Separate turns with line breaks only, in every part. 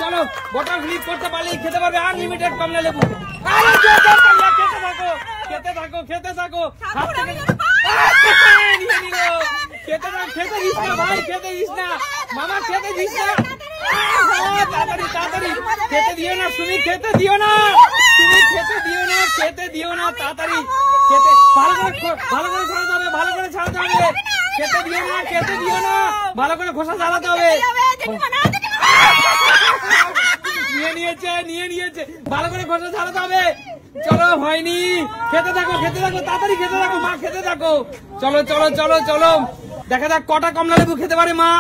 চলো bottle flip করতে পারলেই খেতে পারবে আনলিমিটেড কমলা লেবু। খেতে থাকো খেতে থাকো হাত থেকে নিয়ে নিল। খেতে দিস না ভাই, খেতে দিস না মামা, খেতে দিস না। তাড়াতাড়ি তাড়াতাড়ি খেতে দিও না তুমি, খেতে দিও না তুমি, খেতে দিও না, খেতে দিও না তাড়াতাড়ি। খেতে ভালো করে ছাড়াতে হবে, ভালো করে ছাড়াতে হবে। খেতে দিও না, খেতে দিও না, ভালো করে খোসা ছাড়াতে হবে। নিয়ে নিয়েছে ভালো করে খোসা ছাড়াতে হবে। চলো হয়নি, খেতে থাকো তাড়াতাড়ি খেতে থাকো মা, খেতে থাকো। চলো চলো চলো চলো দেখা যাক কটা কমলা লেবু খেতে পারে মা।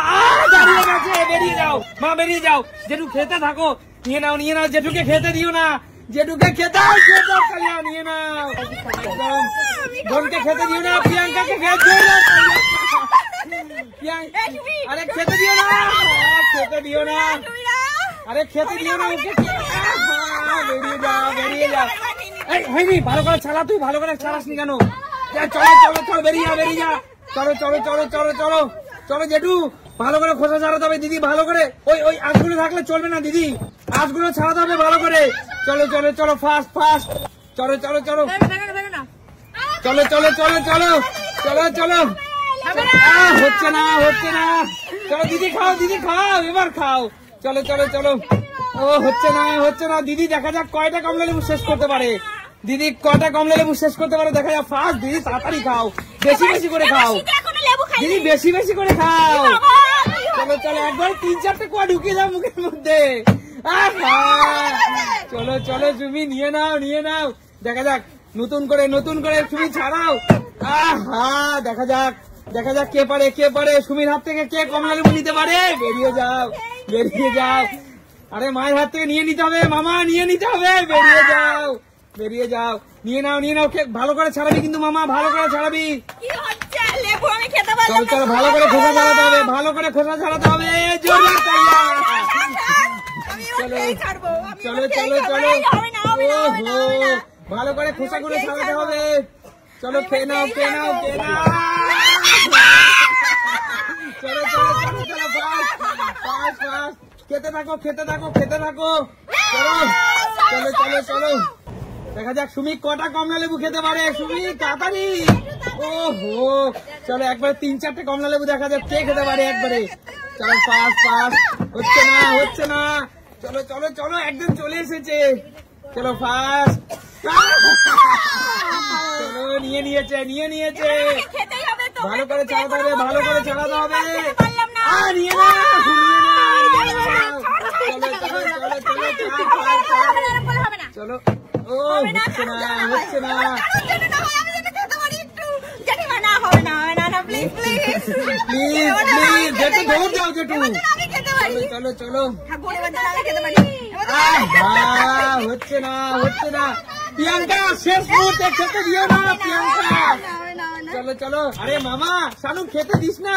দাঁড়িয়ে গেছে, বেরিয়ে যাও মা, বেরিয়ে যাও। জেঠু খেতে থাকো, নিয়ে নাও নিয়ে নাও। জেঠুকে খেতে দিও না, জেঠুকে খেতে নিয়ে নাও। বোনকে খেতে দিও না, প্রিয়াঙ্কাকে খেতে আরে খেতে দিও না, খেতে দিও না, আরে খেতে দিও না ওকে। বেরিয়ে যাও হয়নি, ভালো করে ছাড়া, তুই ভালো করে ছাড়াসনি কেন? চলো চলো চলো বেরিয়ে যা। চলো চলো চলো চলো চলো চলো জেঠু ভালো করে খোসা ছাড়াতে হবে দিদি, ভালো করে। ওই আঁশগুলো থাকলে চলবে না দিদি, আঁশগুলো ছাড়াতে হবে ভালো করে। চলো চলো চলো ফাস্ট ফাস্ট, চলো চলো চলো চলো চলো চলো চলো চলো চলো। হচ্ছে না চলো দিদি খাও এবার খাও। চলো চলো চলো। ও হচ্ছে না দিদি, দেখা যাক কয়টা কমলা লেবু শেষ করতে পারে। দিদি কয়টা কমলা লেবু শেষ করতে পারে দেখা যাক। ফার্স্ট দিদি তাড়াতাড়ি খাও, বেশি করে খাও দিদি, বেশি করে খাও। চলো চলো একবার 3-4টে কোয়া ঢুকিয়ে দাও মুখের মধ্যে। চলো চলো তুমি নিয়ে নাও দেখা যাক নতুন করে সুমি ছাড়াও। দেখা যাক কে পারে সুমির হাত থেকে কে কমলা লেবু নিতে পারে। বেরিয়ে যাও। আরে মায়ের হাত থেকে নিয়ে নিতে হবে মামা, নিয়ে নিতে হবে। বেরিয়ে যাও নিয়ে নাও ভালো করে ছাড়াবি কিন্তু মামা, ভালো করে ছাড়াবি। চলো চলো ভালো করে খোসা ছাড়াতে হবে, ভালো করে খোসা ছাড়াতে হবে। চলো চলো চলো ভালো করে খোসাগুলো ছাড়াতে হবে। চলো খেয়ে নাও। চলো চলো চলো চলো ফাস্ট খেতে থাকো। চলো চলো চলো দেখা যাক সুমি কটা কমলা লেবু খেতে পারে। সুমি তাড়াতাড়ি। ওহো চলো একবার 3-4টে কমলা লেবু দেখা যাক কে খেতে পারে একবারে। চলো ফাস্ট হচ্ছে না। চলো চলো চলো একদম চলে এসেছে। চলো ফাস্ট। চলো নিয়ে নিয়েছে ভালো করে ছাড়াতে হবে, নিয়ে না। চলো হচ্ছে না প্লিজ জেঠু দৌড় যাও জেঠু। চলো হচ্ছে না প্রিয়াঙ্কা, শেষ মুহূর্তে খেতে দিও না প্রিয়াঙ্কা। চলো আরে মামা শানু খেতে দিস না।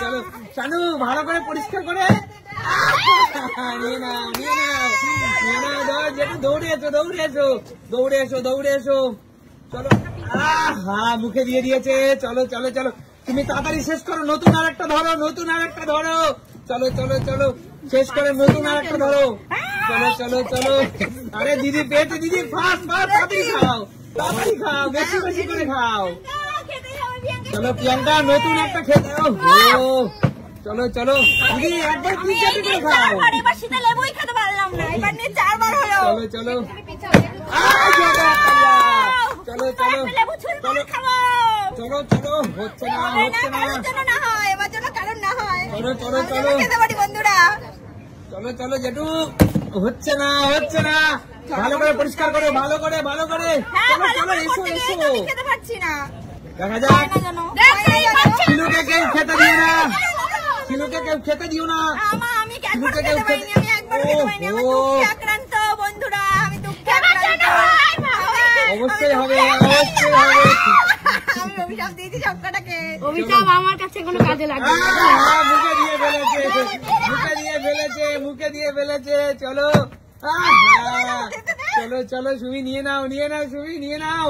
চলো শানু ভালো করে পরিষ্কার করে নিয়ে নাও। যেটা দৌড়ে এসো। চলো মুখে দিয়ে দিয়েছে। চলো তুমি তাড়াতাড়ি শেষ করো, নতুন আর একটা ধরো। চলো শেষ করে নতুন আর একটা ধরো। চলো আরে দিদি পেয়েছে দিদি, ফাস্ট তাড়াতাড়ি খাও, বেশি করে খাও। চলো প্রিয়াঙ্কা নতুন একটা খেতে। চলো দিদি একবার 3-4টে করে খাও। চলো হচ্ছে না। চলো জেঠু হচ্ছে না ভালো করে পরিষ্কার করো, ভালো করে। চলো এসো দেখা যাক। শিলুকে কেউ খেতে দিও না। অবশ্যই হবে।
অভিশাপ আমার কাছে কোনো কাজে লাগবে না।
মুখে দিয়ে ফেলেছে। চলো সুমি নিয়ে নাও সুমি নিয়ে নাও।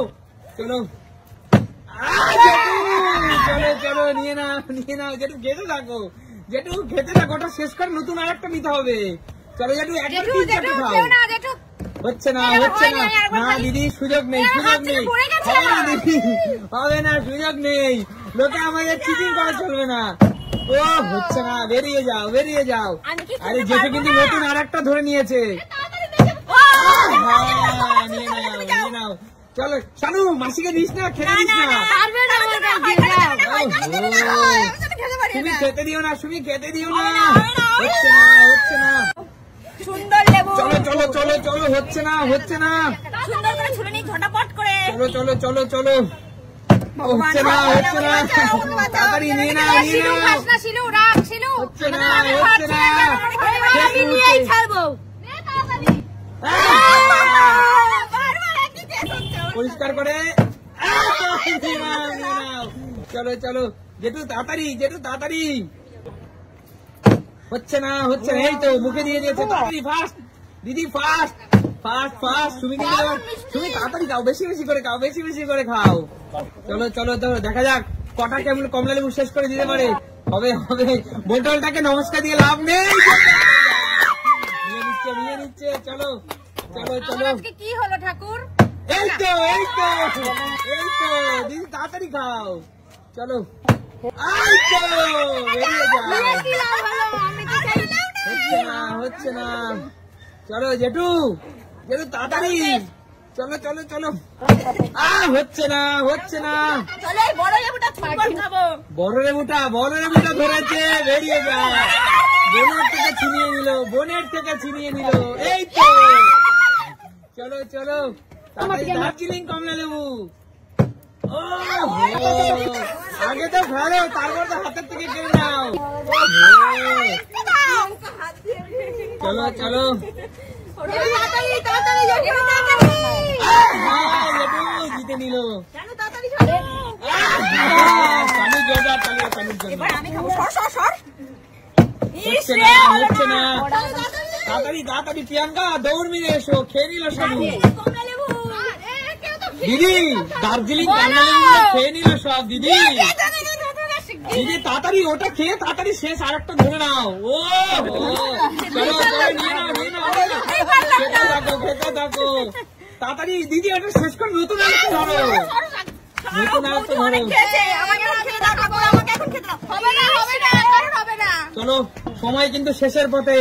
চলো চলো নিয়ে নাও যেটু জেঠু খেতে না গোটা শেষ করে নতুন আর একটা নিতে হবে। চলো জেঠু একবার তিন চারটে খাও। হচ্ছে না হচ্ছে না, না দিদি সুযোগ নেই, সুযোগ নেই, হবে না দিদি, হবে না, সুযোগ নেই, লোকে আমাদের চিটিং করা চলবে না। ও হচ্ছে না, বেরিয়ে যাও বেরিয়ে যাও। আরে জেঠু কিন্তু নতুন আর একটা ধরে নিয়েছে। নিয়ে নাও নিয়ে নাও, চলো শানু মাসিকে দিস না, খেতে দিস না। তুমি খেতে দিও না, তুমি খেতে দিও না, হচ্ছে না হচ্ছে না।
সুন্দর লেবু,
চলো চলো চলো চলো, হচ্ছে না হচ্ছে না,
সুন্দর করে ছুলে নিই ঝটাপট করে।
চলো চলো চলো চলো, হচ্ছে না হচ্ছে না, তাড়াতাড়ি নিয়ে নাও নিয়ে নাও, হচ্ছে না হচ্ছে না,
আমি নিয়েই ছাড়বো।
পরিষ্কার করে নিয়ে নাও নিয়ে নাও, চলো চলো জেঠু তাড়াতাড়ি, জেঠু তাড়াতাড়ি, হচ্ছে না হচ্ছে না, এই তো মুখে দিয়ে দিয়েছে, তাড়াতাড়ি ফাস্ট দিদি, ফাস্ট ফাস্ট ফাস্ট, তুমি কিন্তু তুমি তাড়াতাড়ি খাও, বেশি বেশি করে খাও, বেশি বেশি করে খাও। চলো চলো চলো, দেখা যাক কটা কেমন কমলা লেবু শেষ করে দিতে পারে। হবে হবে, বোতলটাকে নমস্কার দিয়ে লাভ নেই, নিয়ে নিচ্ছে নিয়ে নিচ্ছে, চলো চলো চলো,
কি হলো ঠাকুর?
এই তো এই তো এই তো দিদি, তাড়াতাড়ি খাও, চলো, এই তো বেরিয়ে যাও, হচ্ছে না হচ্ছে না, চলো জেঠু জেঠু তাড়াতাড়ি, চলো চলো চলো, হচ্ছে না হচ্ছে না,
চলো এই বড় লেবুটা ছুঁড়বার খাবো।
বড় লেবুটা ধরেছে, বেরিয়ে যায়, বোনের থেকে ছিনিয়ে নিল, বোনের থেকে ছিনিয়ে নিল, এই তো, চলো চলো তাড়াতাড়ি, দার্জিলিং কমলা লেবু। ও আগে তো ফেলো, তারপর তো হাতের থেকে কেড়ে নাও। চলো চলো, জিতে নিল, হচ্ছে না হচ্ছে না, তাড়াতাড়ি তাড়াতাড়ি প্রিয়াঙ্কা দৌড় মেরে এসো, খেয়ে নিল শানু। দিদি দার্জিলিং কমলা লেবু খেয়ে নিল সব, দিদি দিদি তাড়াতাড়ি ওটা খেয়ে তাড়াতাড়ি শেষ, আর একটা ধরে নাও। ও চলো চলো, নিয়ে নাও নিয়ে নাও, খেতে থাকো খেতে থাকো, তাড়াতাড়ি দিদি ওটা শেষ করে নতুন আরেকটা ধরো, নতুন আরেকটা ধরো। চলো সময় কিন্তু শেষের পথে,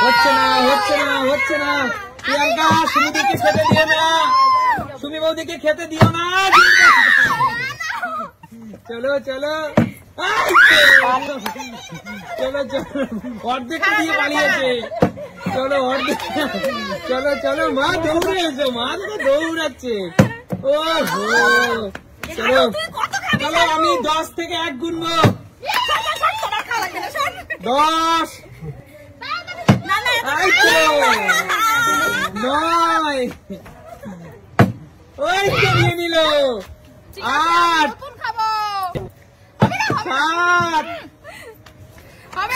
হচ্ছে না হচ্ছে না হচ্ছে না, প্রিয়াঙ্কা সুমিদিকে খেতে দিও না, সুমি বৌদিকে খেতে দিও না, চলো চলো চলো চলো, অর্ধেক দিয়ে পালিয়েছে, চলো অর্ধেক, চলো চলো, মা দৌড়েছে, মা তো দৌড়াচ্ছে, ও হো, চলো চলো, আমি 10 থেকে 1 গুনবো, 10, 9, ওই কে নিয়ে নিল, 8, 7,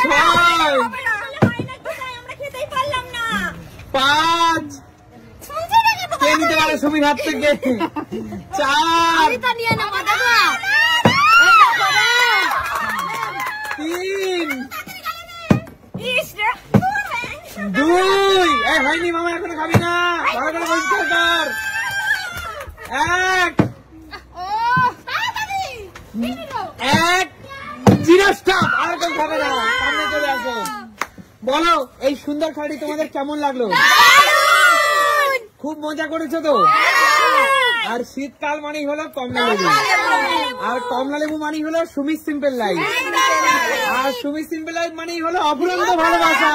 6, 5, কে নিতে পারে সুমির হাত থেকে, 4, 3, 2, হয়নি মামা, এখন খাবি না, ভালো করে পরিষ্কার কর, 1, 0 স্টপ, আর কেউ খাবে না, সামনে চলে আসো। বলো এই সুন্দর খাড়ি তোমাদের কেমন লাগলো? খুব মজা করেছো তো? আর শীতকাল মানেই হলো কমলা লেবু, আর কমলা লেবু মানেই হলো সুমির সিম্পল লাইফ, আর সুমির সিম্পল লাইফ মানেই হলো অফুরন্ত ভালোবাসা।